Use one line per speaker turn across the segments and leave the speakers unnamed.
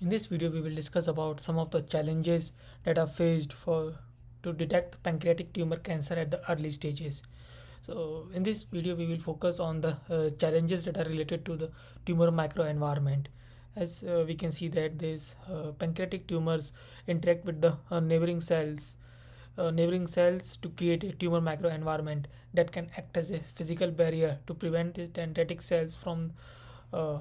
In this video, we will discuss about some of the challenges that are faced to detect pancreatic tumor cancer at the early stages. So in this video, we will focus on the challenges that are related to the tumor microenvironment. As we can see that these pancreatic tumors interact with the neighboring cells to create a tumor microenvironment that can act as a physical barrier to prevent these dendritic cells uh,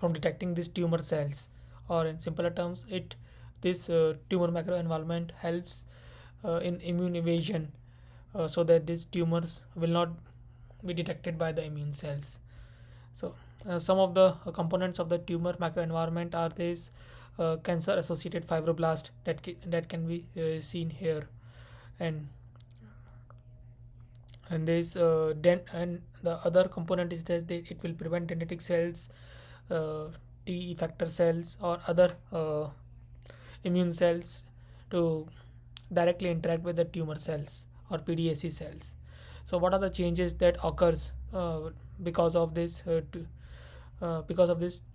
from detecting these tumor cells, or in simpler terms, it this tumor microenvironment helps in immune evasion, so that these tumors will not be detected by the immune cells. So some of the components of the tumor microenvironment are these cancer associated fibroblast that can be seen here, and and the other component is that it will prevent dendritic cells, T effector cells, or other immune cells to directly interact with the tumor cells or PDAC cells. So what are the changes that occurs because of this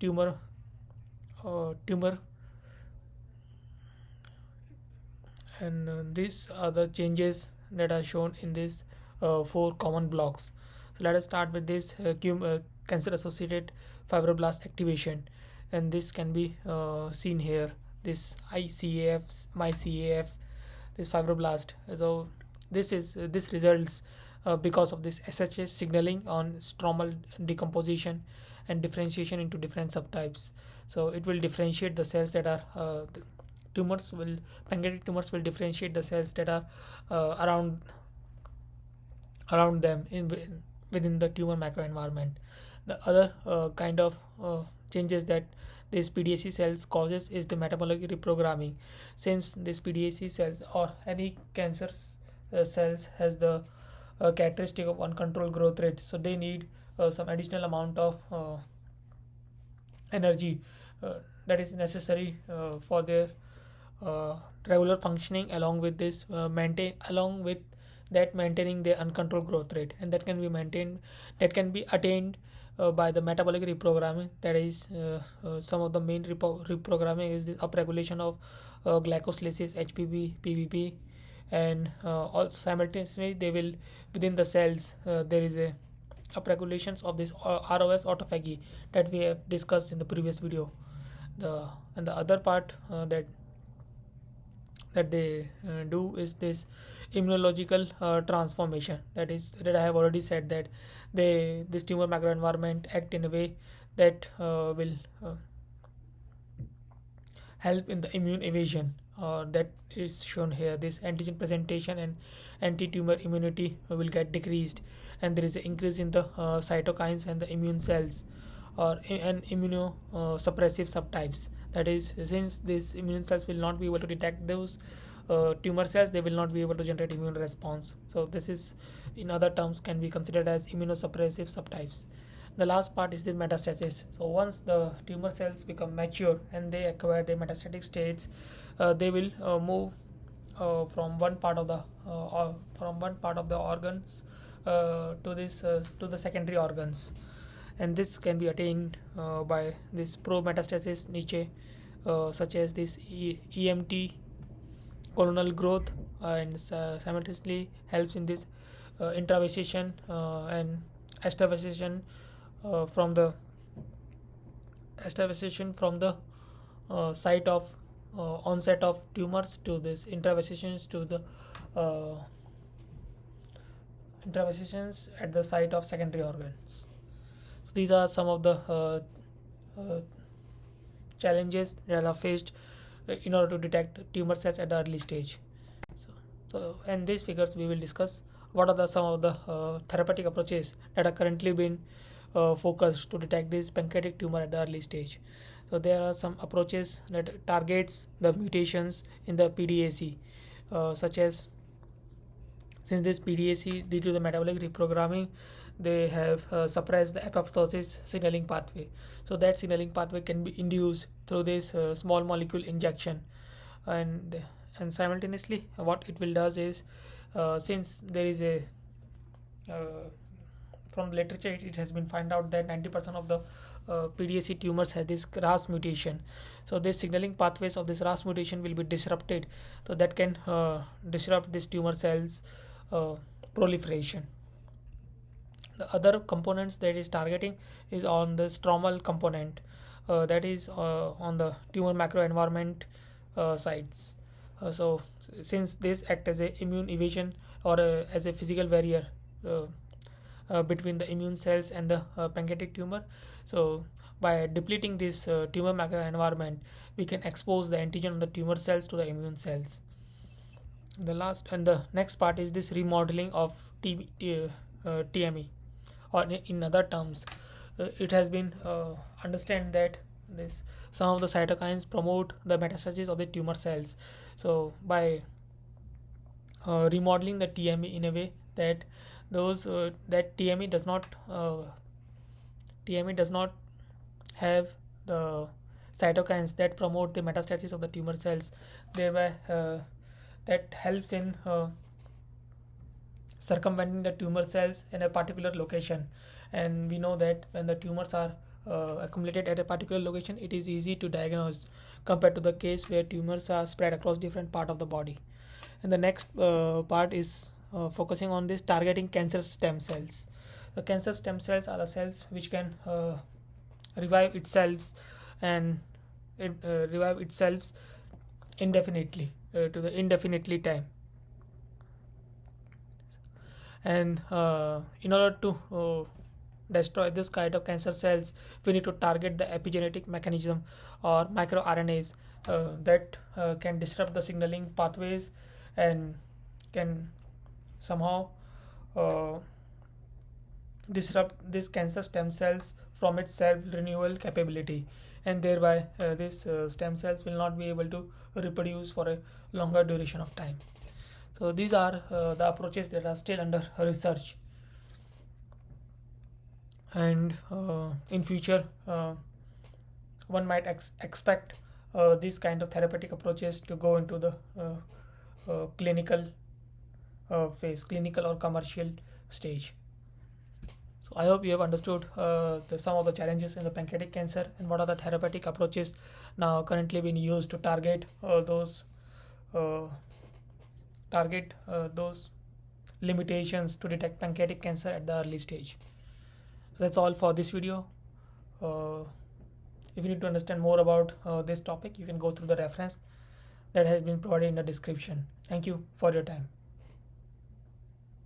tumor, and these are the changes that are shown in these four common blocks. So let us start with this cancer associated fibroblast activation, and this can be seen here, this ICAF, MyCAF, this fibroblast. So this results because of this SHS signaling on stromal decomposition and differentiation into different subtypes. So it will differentiate the cells that are pancreatic tumors will differentiate the cells that are around them within the tumor microenvironment. The other kind of changes that this PDAC cells causes is the metabolic reprogramming. Since this PDAC cells or any cancer cells has the characteristic of uncontrolled growth rate, so they need some additional amount of energy that is necessary for their regular functioning, along with maintaining their uncontrolled growth rate, and that can be attained by the metabolic reprogramming. That is some of the main reprogramming is the upregulation of glycosylases, HPP, PVP, and also simultaneously they will, within the cells, there is a upregulations of this ROS autophagy that we have discussed in the previous video. The other part that they do is this immunological transformation. That I have already said that this tumor microenvironment act in a way that will help in the immune evasion, that is shown here. This antigen presentation and anti-tumor immunity will get decreased, and there is an increase in the cytokines and the immune cells, and immunosuppressive subtypes. That is, since these immune cells will not be able to detect those tumor cells, they will not be able to generate immune response. So this is, in other terms, can be considered as immunosuppressive subtypes. The last part is the metastasis. So once the tumor cells become mature and they acquire their metastatic states, they will move from one part of the organs to the secondary organs, and this can be attained by this pro-metastasis niche, such as this EMT, colonal growth, and simultaneously helps in this intravasation and extravasation from the site of onset of tumors to this intravasitions to the intravasitions at the site of secondary organs. So these are some of the challenges that are faced in order to detect tumor cells at the early stage. So in these figures we will discuss what are some of the therapeutic approaches that are currently being focused to detect this pancreatic tumor at the early stage. So there are some approaches that targets the mutations in the PDAC, such as, since this PDAC, due to the metabolic reprogramming, they have suppressed the apoptosis signaling pathway. So that signaling pathway can be induced through this small molecule injection, and simultaneously what it will does is, since there is from literature, it has been found out that 90% of the PDAC tumors has this RAS mutation. So this signaling pathways of this RAS mutation will be disrupted, so that can disrupt this tumor cells proliferation. The other components that is targeting is on the stromal component, that is on the tumor microenvironment sites. So since this act as a immune evasion or as a physical barrier between the immune cells and the pancreatic tumor, so by depleting this tumor microenvironment, we can expose the antigen of the tumor cells to the immune cells. The next part is this remodeling of TME, or in other terms, it has been understand that this some of the cytokines promote the metastasis of the tumor cells. So by remodeling the TME in a way that that TME does not have the cytokines that promote the metastasis of the tumor cells, thereby that helps in circumventing the tumor cells in a particular location. And we know that when the tumors are accumulated at a particular location, it is easy to diagnose compared to the case where tumors are spread across different part of the body. And the next part is focusing on this targeting cancer stem cells. The cancer stem cells are the cells which can revive itself and revive itself indefinitely to the indefinitely time. And in order to destroy this kind of cancer cells, we need to target the epigenetic mechanism or microRNAs that can disrupt the signaling pathways and can somehow disrupt this cancer stem cells from its self renewal capability, and thereby these stem cells will not be able to reproduce for a longer duration of time. So these are the approaches that are still under research, and in future one might expect these kind of therapeutic approaches to go into the clinical phase, clinical or commercial stage. So I hope you have understood some of the challenges in the pancreatic cancer and what are the therapeutic approaches now currently being used to target those limitations to detect pancreatic cancer at the early stage. So that's all for this video. If you need to understand more about this topic, you can go through the reference that has been provided in the description. Thank you for your time.